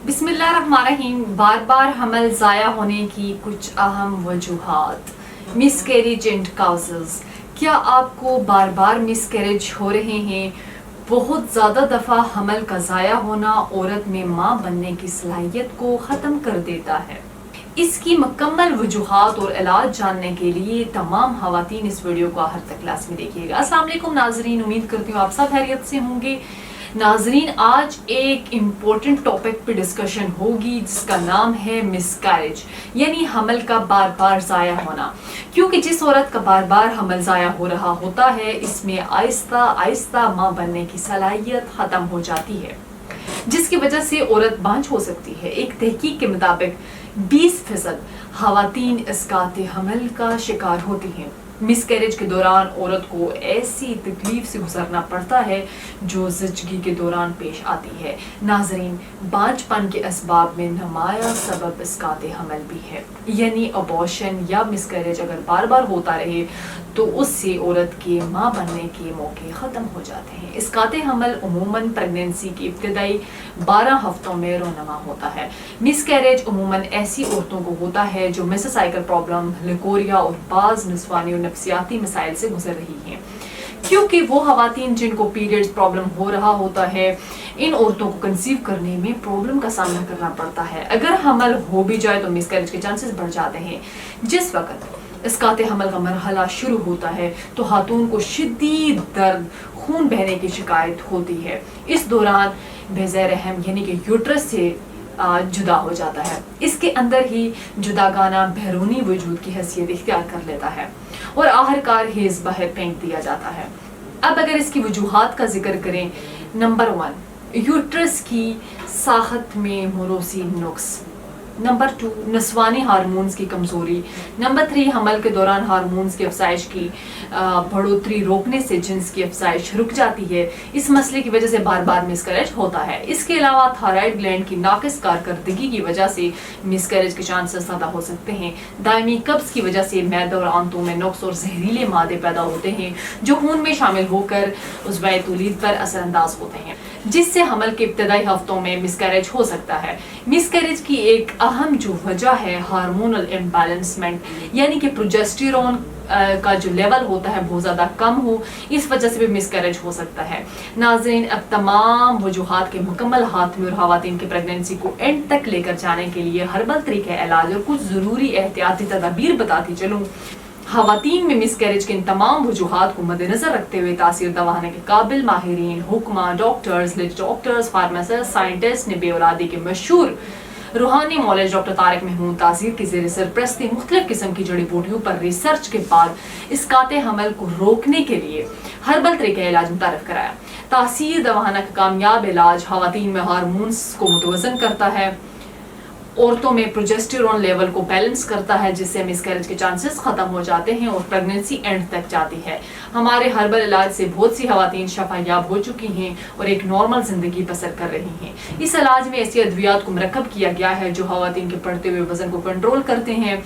बिस्मिल्लाहिर्रहमानिर्रहीम। बार बार हमल ज़ाया होने की कुछ अहम वजूहात। Miscarriage and काउजेज़। क्या आपको बार बार मिसकैरेज हो रहे हैं? बहुत ज़्यादा दफ़ा हमल का ज़ाया होना औरत में माँ बनने की सलाहियत को ख़त्म कर देता है। इसकी मुकम्मल वजूहात और इलाज जानने के लिए तमाम ख़वातीन इस वीडियो को आखिर तक क्लास में देखिएगा। अस्सलाम वालेकुम नाज़रीन, उम्मीद करती हूँ आप सब खैरियत से होंगे। नाज़रीन, आज एक इम्पोर्टेंट टॉपिक पे डिस्कशन होगी जिसका नाम है मिसकैरेज, यानी हमल का बार बार ज़ाया होना। क्योंकि जिस औरत का बार बार हमल ज़ाया हो रहा होता है, इसमें आहिस्ता आहिस्ता माँ बनने की सलाहियत ख़त्म हो जाती है, जिसकी वजह से औरत बांझ हो सकती है। एक तहकीक के मुताबिक 20% ख़वातीन इसकात हमल का शिकार होती हैं। मिसकैरेज के दौरान औरत को ऐसी तकलीफ से गुजरना पड़ता है जो ज़िंदगी के दौरान पेश आती है। नाज़रीन, बांझपन के असबाब में नुमाया सबब इसकात हमल भी है, यानी अबॉर्शन या मिसकैरेज अगर बार बार होता रहे तो उससे औरत के माँ बनने के मौके ख़त्म हो जाते हैं। इसकात हमल उमूमन प्रेगनेंसी की इब्तिदाई 12 हफ्तों में रोनमा होता है। मिसकैरेज उमूमन ऐसी औरतों को होता है जो मेसोसाइकल प्रॉब्लम, लिकोरिया और बाज़ निस्वानी और नफ्सियाती मसाइल से गुजर रही हैं। क्योंकि वो ख़वातीन जिनको पीरियड्स प्रॉब्लम हो रहा होता है, इन औरतों को कंसीव करने में प्रॉब्लम का सामना करना पड़ता है। अगर हमल हो भी जाए तो मिसकैरेज के चांसेस बढ़ जाते हैं। जिस वक्त इसकात हमल का मरहला शुरू होता है तो खातून को शिद्दीद दर्द, खून बहने की शिकायत होती है। इस दौरान बेज़े रहम यानी कि यूट्रस से जुदा हो जाता है। इसके अंदर ही जुदागाना बैरूनी वजूद की हैसियत इख्तियार कर लेता है और आखिरकार हेज़ बाहर फेंक दिया जाता है। अब अगर इसकी वजूहात का जिक्र करें, नंबर 1 यूट्रस की साखत में मोरोसी नुक्स, नंबर 2 नस्वानी हार्मोन्स की कमज़ोरी, नंबर 3 हमल के दौरान हार्मोन्स की अफजाइश की बढ़ोतरी रोकने से जिन्स की अफजाइश रुक जाती है। इस मसले की वजह से बार बार मिसकैरेज होता है। इसके अलावा थायराइड ग्लैंड की नाकिस कारकर्दगी की वजह से मिसकैरेज के चांसेस ज़्यादा हो सकते हैं। दायमी कब्ज़ की वजह से मैदा और आंतों में नुक्स और जहरीले मादे पैदा होते हैं जो खून में शामिल होकर उज़्वे तौलीद पर असरअंदाज होते हैं, जिससे हमल के इब्तदाई हफ्तों में मिसकैरेज हो सकता है। मिसकैरेज की एक अहम जो वजह है हार्मोनल इम्बैलेंसमेंट, यानी कि प्रोजेस्टेरोन का जो लेवल होता है बहुत ज़्यादा कम हो, इस वजह से भी मिसकैरेज हो सकता है। नाज़रीन, अब तमाम वजूहात के मुकम्मल हाथ में और ख़वातीन की प्रेगनेंसी को एंड तक लेकर जाने के लिए हर्बल तरीके इलाज और कुछ ज़रूरी एहतियाती तदाबीर बताती चलूँ। ख़वातीन में मिसकैरेज के इन तमाम वजूहात को मद्देनजर रखते हुए तासीर दवाने के काबिल माहिरीन, हुक्मा, डॉक्टर्स, फार्मासिस्ट, साइंटिस्ट ने बेऔलादी के मशहूर रूहानी मौलवी डॉक्टर तारिक महमूद तासीर की ज़ेर सरपरस्ती मुख्तलिफ किस्म की जड़ी बूटियों पर रिसर्च के बाद इसकात हमल को रोकने के लिए हर्बल तरीके इलाज मुतारफ कराया। तासीर दवाना का कामयाब इलाज ख़वातीन में हार्मोन्स को मुतवज़न करता है, औरतों में प्रोजेस्टेरोन लेवल को बैलेंस करता है, जिससे मिसकैरेज के चांसेस ख़त्म हो जाते हैं और प्रेगनेंसी एंड तक जाती है। हमारे हर्बल इलाज से बहुत सी ख़वातीन शफायाब हो चुकी हैं और एक नॉर्मल ज़िंदगी बसर कर रही हैं। इस इलाज में ऐसी अद्वियात को मरकब किया गया है जो ख़वातीन के बढ़ते हुए वज़न को कंट्रोल करते हैं,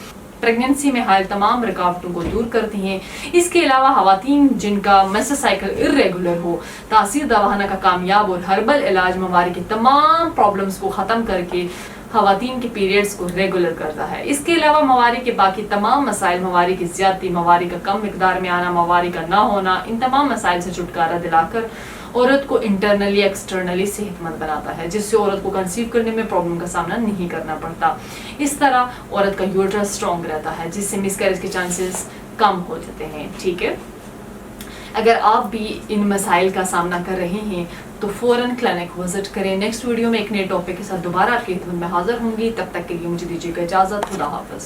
प्रेगनेंसी में हाल तमाम रुकावटों को दूर करती हैं। इसके अलावा ख़वातीन जिनका मेसोसाइकल इर्रेगुलर हो, तासीर दवाना का कामयाब और हर्बल इलाज मवारी की तमाम प्रॉब्लम्स को ख़त्म करके ख़वातीन के पीरियड्स को रेगुलर करता है। इसके अलावा मवारी के बाकी तमाम मसाइल, मवारी की ज़्यादती, मवारी का कम मिकदार में आना, मवारी का ना होना, इन तमाम मसाइल से छुटकारा दिलाकर औरत को इंटरनली एक्सटर्नली सेहतमंद बनाता है, जिससे औरत को कंसीव करने में प्रॉब्लम का सामना नहीं करना पड़ता। इस तरह औरत का यूट्रस स्ट्रॉन्ग रहता है, जिससे मिसकैरेज के चांसेस कम हो जाते हैं। ठीक है, अगर आप भी इन मसाइल का सामना कर रहे हैं तो फ़ौरन क्लिनिक विजिट करें। नेक्स्ट वीडियो में एक नए टॉपिक के साथ दोबारा आपकी खिदमत में हाजिर होंगी। तब तक के लिए मुझे दीजिएगा इजाज़त। खुदा हाफ़िज़।